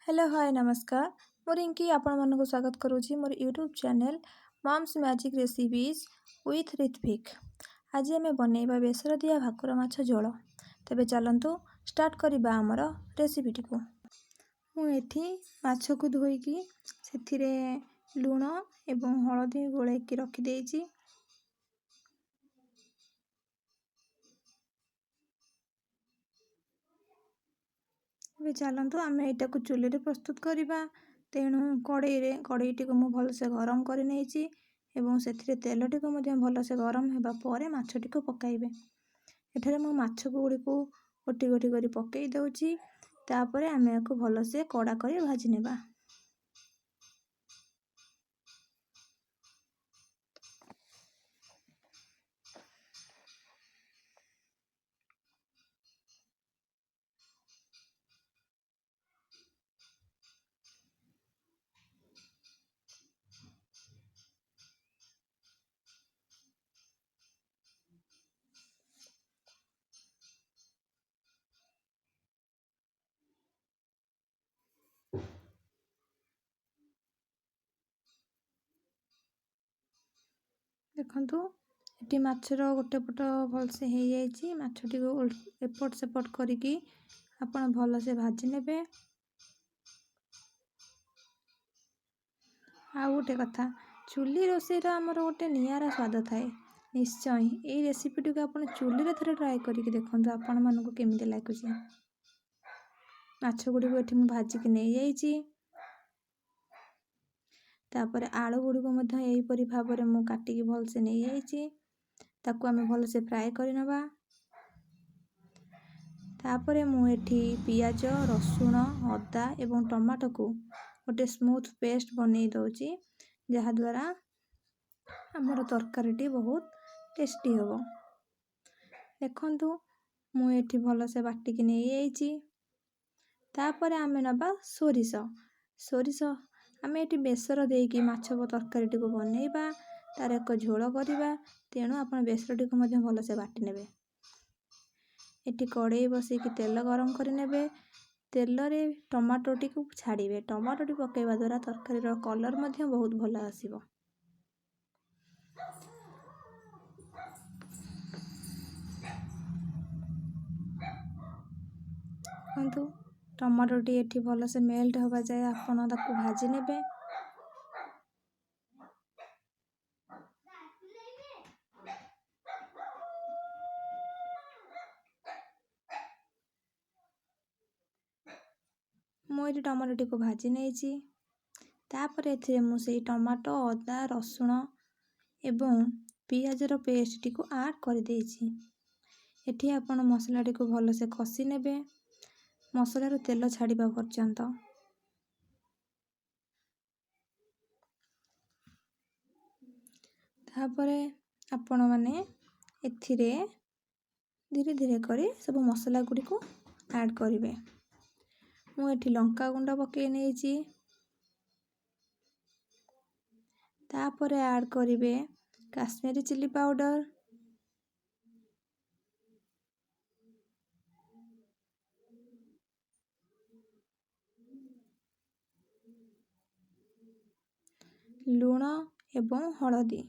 Hello hi नमस्कार। ମୁଁ ରିଙ୍କି ଆପଣମାନଙ୍କୁ ସ୍ୱାଗତ କରୁଛି ମୋର YouTube channel mom's magic recipes with Ritvik. ଆଜି ଆମେ ବନେଇବା ବେସର ଦିଆ ଭାକୁର ମାଛ ଝୋଳ। ତେବେ ଚାଲନ୍ତୁ ଷ୍ଟାର୍ଟ କରିବା ଆମର ରେସିପିଟିକୁ। ମୁଁ ଏଠି ମାଛକୁ ଧୋଇକି ସେଥିରେ ଲୁଣ ଏବଂ ହଳଦୀ ଗୋଳେଇକି ରଖିଦେଇଛି। ଏବେ ଚାଲନ୍ତୁ ଆମେ ଏଇଟାକୁ ଚୁଲିରେ ପ୍ରସ୍ତୁତ କରିବା। ତେଣୁ କଡ଼େଇଟିକୁ ମୁଁ ଭଲସେ ଗରମ କରି ନେଇଛି ଏବଂ ସେଥିରେ ତେଲଟିକୁ ମଧ୍ୟ ଭଲସେ ଗରମ ହେବା ପରେ ମାଛଟିକୁ ପକାଇବେ। ଏଠାରେ ମୁଁ ମାଛ ଗୁଡ଼ିକୁ ଗୋଟି ଗୋଟି କରି ପକାଇ ଦେଉଛି। ତାପରେ ଆମେ ଏହାକୁ ଭଲସେ କଡ଼ା କରି ଭାଜି ନେବା। ଦେଖନ୍ତୁ ଏଠି ମାଛର ଗୋଟେ ପଟ ଭଲସେ ହେଇଯାଇଛି। ମାଛଟିକୁ ଏପଟ ସେପଟ କରିକି ଆପଣ ଭଲସେ ଭାଜି ନେବେ। ଆଉ ଗୋଟେ କଥା, ଚୁଲି ରୋଷେଇର ଆମର ଗୋଟେ ନିଆରା ସ୍ୱାଦ ଥାଏ। ନିଶ୍ଚୟ ଏଇ ରେସିପିଟିକୁ ଆପଣ ଚୁଲିରେ ଥରେ ଟ୍ରାଏ କରିକି ଦେଖନ୍ତୁ ଆପଣମାନଙ୍କୁ କେମିତି ଲାଗୁଛି। ମାଛ ଗୁଡ଼ିକୁ ଏଠି ମୁଁ ଭାଜିକି ନେଇଯାଇଛି। ତାପରେ ଆଳୁ ଗୁଡ଼ିକୁ ମଧ୍ୟ ଏହିପରି ଭାବରେ ମୁଁ କାଟିକି ଭଲସେ ନେଇଯାଇଛି। ତାକୁ ଆମେ ଭଲସେ ଫ୍ରାଏ କରିନେବା। ତାପରେ ମୁଁ ଏଠି ପିଆଜ, ରସୁଣ, ଅଦା ଏବଂ ଟମାଟୋକୁ ଗୋଟେ ସ୍ମୁଥ୍ ପେଷ୍ଟ ବନେଇ ଦେଉଛି, ଯାହାଦ୍ୱାରା ଆମର ତରକାରୀଟି ବହୁତ ଟେଷ୍ଟି ହେବ। ଦେଖନ୍ତୁ ମୁଁ ଏଠି ଭଲସେ ବାଟିକି ନେଇଯାଇଛି। ତାପରେ ଆମେ ନେବା ସୋରିଷ। ଆମେ ଏଠି ବେସର ଦେଇକି ମାଛ ତରକାରୀଟିକୁ ବନେଇବା, ତାର ଏକ ଝୋଳ କରିବା। ତେଣୁ ଆପଣ ବେସରଟିକୁ ମଧ୍ୟ ଭଲସେ ବାଟି ନେବେ। ଏଠି କଡ଼େଇ ବସେଇକି ତେଲ ଗରମ କରିନେବେ। ତେଲରେ ଟମାଟୋଟିକୁ ଛାଡ଼ିବେ। ଟମାଟୋଟି ପକାଇବା ଦ୍ୱାରା ତରକାରୀର କଲର୍ ମଧ୍ୟ ବହୁତ ଭଲ ଆସିବ। ଦେଖନ୍ତୁ ଟମାଟୋଟି ଏଠି ଭଲସେ ମେଲ୍ଟ ହେବା ଯାଏ ଆପଣ ତାକୁ ଭାଜି ନେବେ। ମୁଁ ଏଠି ଟମାଟୋଟିକୁ ଭାଜି ନେଇଛି। ତାପରେ ଏଥିରେ ମୁଁ ସେଇ ଟମାଟୋ, ଅଦା, ରସୁଣ ଏବଂ ପିଆଜର ପେଷ୍ଟଟିକୁ ଆଡ଼୍ କରିଦେଇଛି। ଏଠି ଆପଣ ମସଲାଟିକୁ ଭଲସେ କଷି ନେବେ, ମସଲାରୁ ତେଲ ଛାଡ଼ିବା ପର୍ଯ୍ୟନ୍ତ। ତାପରେ ଆପଣମାନେ ଏଥିରେ ଧୀରେ ଧୀରେ କରି ସବୁ ମସଲା ଗୁଡ଼ିକୁ ଆଡ଼୍ କରିବେ। ମୁଁ ଏଠି ଲଙ୍କା ଗୁଣ୍ଡ ପକାଇ ନେଇଛି। ତାପରେ ଆଡ଼୍ କରିବେ କାଶ୍ମୀରୀ ଚିଲି ପାଉଡ଼ର, ଲୁଣ ଏବଂ ହଳଦୀ।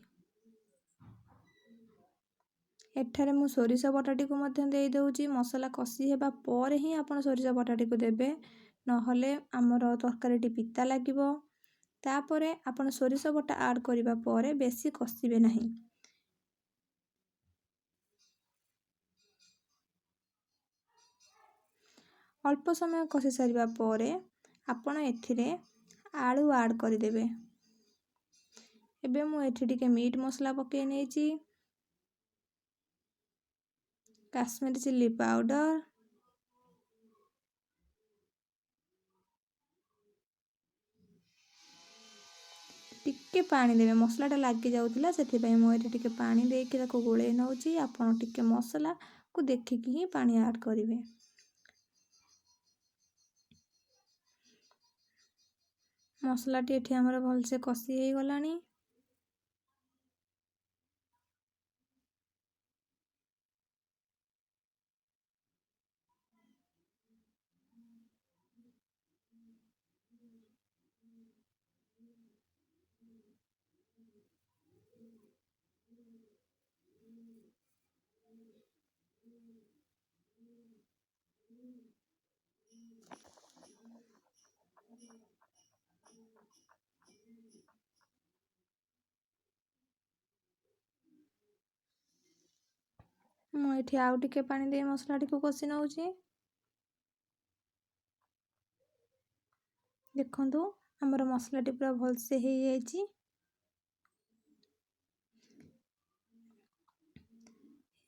ଏଠାରେ ମୁଁ ସୋରିଷ ବଟାଟିକୁ ମଧ୍ୟ ଦେଇ ଦେଉଛି। ମସଲା କଷି ହେବା ପରେ ହିଁ ଆପଣ ସୋରିଷ ବଟାଟିକୁ ଦେବେ, ନହେଲେ ଆମର ତରକାରୀଟି ପିତା ଲାଗିବ। ତାପରେ ଆପଣ ସୋରିଷ ବଟା ଆଡ଼୍ କରିବା ପରେ ବେଶୀ କଷିବେ ନାହିଁ। ଅଳ୍ପ ସମୟ କଷି ସାରିବା ପରେ ଆପଣ ଏଥିରେ ଆଳୁ ଆଡ଼୍ କରିଦେବେ। ଏବେ ମୁଁ ଏଠି ଟିକେ ମିଟ୍ ମସଲା ପକାଇ ନେଇଛି, କାଶ୍ମୀରୀ ଚିଲି ପାଉଡ଼ର, ଟିକେ ପାଣି ଦେବେ। ମସଲାଟା ଲାଗି ଯାଉଥିଲା, ସେଥିପାଇଁ ମୁଁ ଏଠି ଟିକେ ପାଣି ଦେଇକି ତାକୁ ଗୋଳେଇ ନେଉଛି। ଆପଣ ଟିକେ ମସଲାକୁ ଦେଖିକି ହିଁ ପାଣି ଆଡ଼୍ କରିବେ। ମସଲାଟି ଏଠି ଆମର ଭଲସେ କଷି ହେଇଗଲାଣି। ମୁଁ ଏଠି ଆଉ ଟିକେ ପାଣି ଦେଇ ମସଲାଟିକୁ କଷି ନେଉଛି। ଦେଖନ୍ତୁ ଆମର ମସଲାଟି ପୁରା ଭଲସେ ହେଇଯାଇଛି।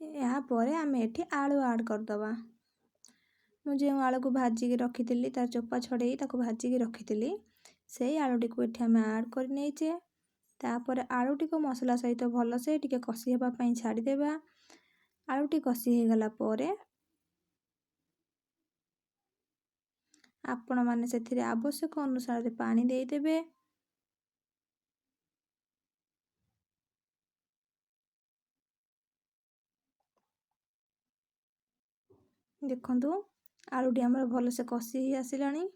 ଏହାପରେ ଆମେ ଏଠି ଆଳୁ ଆଡ଼୍ କରିଦେବା। ମୁଁ ଯେଉଁ ଆଳୁକୁ ଭାଜିକି ରଖିଥିଲି ତାର ଚୋପା ଛଡ଼େଇ ତାକୁ ଭାଜିକି ରଖିଥିଲି, ସେଇ ଆଳୁଟିକୁ ଏଠି ଆମେ ଆଡ଼୍ କରି ନେଇଛେ। ତାପରେ ଆଳୁଟିକୁ ମସଲା ସହିତ ଭଲସେ ଟିକେ କଷି ହେବା ପାଇଁ ଛାଡ଼ିଦେବା। ଆଳୁଟି କଷି ହେଇଗଲା ପରେ ଆପଣମାନେ ସେଥିରେ ଆବଶ୍ୟକ ଅନୁସାରେ ପାଣି ଦେଇଦେବେ। ଦେଖନ୍ତୁ ଆଳୁଟି ଆମର ଭଲସେ କଷି ହେଇ ଆସିଲାଣି।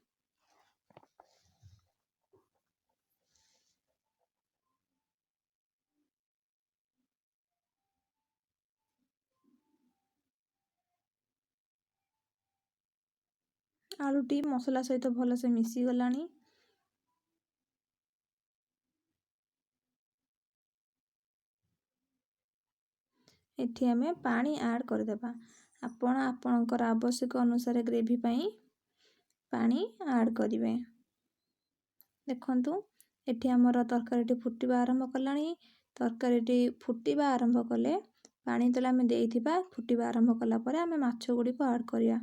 ଆଳୁଟି ମସଲା ସହିତ ଭଲସେ ମିଶିଗଲାଣି। ଏଠି ଆମେ ପାଣି ଆଡ଼୍ କରିଦେବା। ଆପଣ ଆପଣଙ୍କର ଆବଶ୍ୟକ ଅନୁସାରେ ଗ୍ରେଭି ପାଇଁ ପାଣି ଆଡ଼୍ କରିବେ। ଦେଖନ୍ତୁ ଏଠି ଆମର ତରକାରୀଟି ଫୁଟିବା ଆରମ୍ଭ କଲାଣି। ତରକାରୀଟି ଫୁଟିବା ଆରମ୍ଭ କଲେ ପାଣି ଯେତେବେଳେ ଆମେ ଦେଇଥିବା, ଫୁଟିବା ଆରମ୍ଭ କଲା ପରେ ଆମେ ମାଛ ଗୁଡ଼ିକୁ ଆଡ଼୍ କରିବା।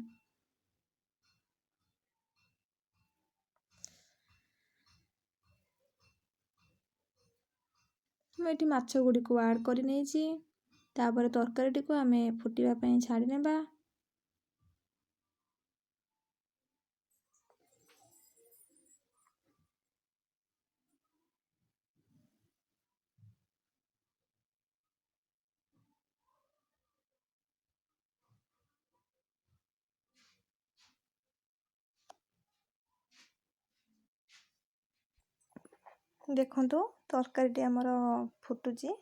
ମୁଁ ଏଠି ମାଛ ଗୁଡ଼ିକୁ ଆଡ଼୍ କରି ନେଇଛି। ତାପରେ ତରକାରୀଟିକୁ ଆମେ ଫୁଟିବା ପାଇଁ ଛାଡ଼ି ନେବା। ଦେଖନ୍ତୁ ତରକାରୀଟି ଆମର ଫୁଟୁଛି।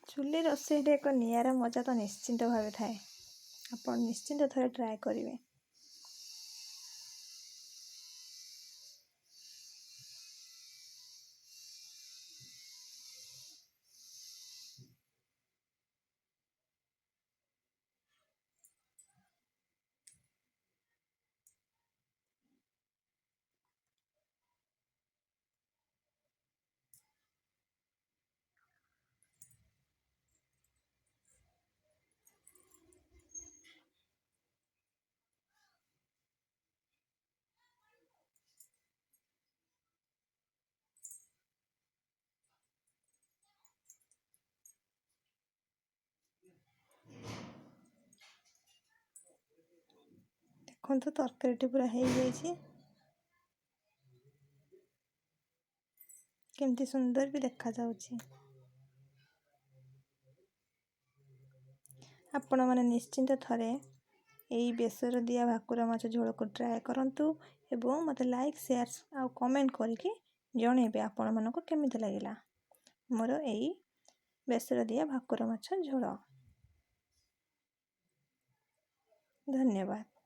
ଚୁଲି ରୋଷେଇରେ ଏକ ନିଆରା ମଜା ତ ନିଶ୍ଚିନ୍ତ ଭାବେ ଥାଏ। ଆପଣ ନିଶ୍ଚିନ୍ତ ଥରେ ଟ୍ରାଏ କରିବେ। ଦେଖନ୍ତୁ ତରକାରୀଟି ପୁରା ହେଇଯାଇଛି। କେମିତି ସୁନ୍ଦର ବି ଦେଖାଯାଉଛି। ଆପଣମାନେ ନିଶ୍ଚିନ୍ତ ଥରେ ଏଇ ବେସର ଦିଆ ଭାକୁର ମାଛ ଝୋଳକୁ ଟ୍ରାଏ କରନ୍ତୁ ଏବଂ ମୋତେ ଲାଇକ୍, ସେୟାର ଆଉ କମେଣ୍ଟ କରିକି ଜଣେଇବେ ଆପଣମାନଙ୍କୁ କେମିତି ଲାଗିଲା ମୋର ଏଇ ବେସର ଦିଆ ଭାକୁର ମାଛ ଝୋଳ। ଧନ୍ୟବାଦ।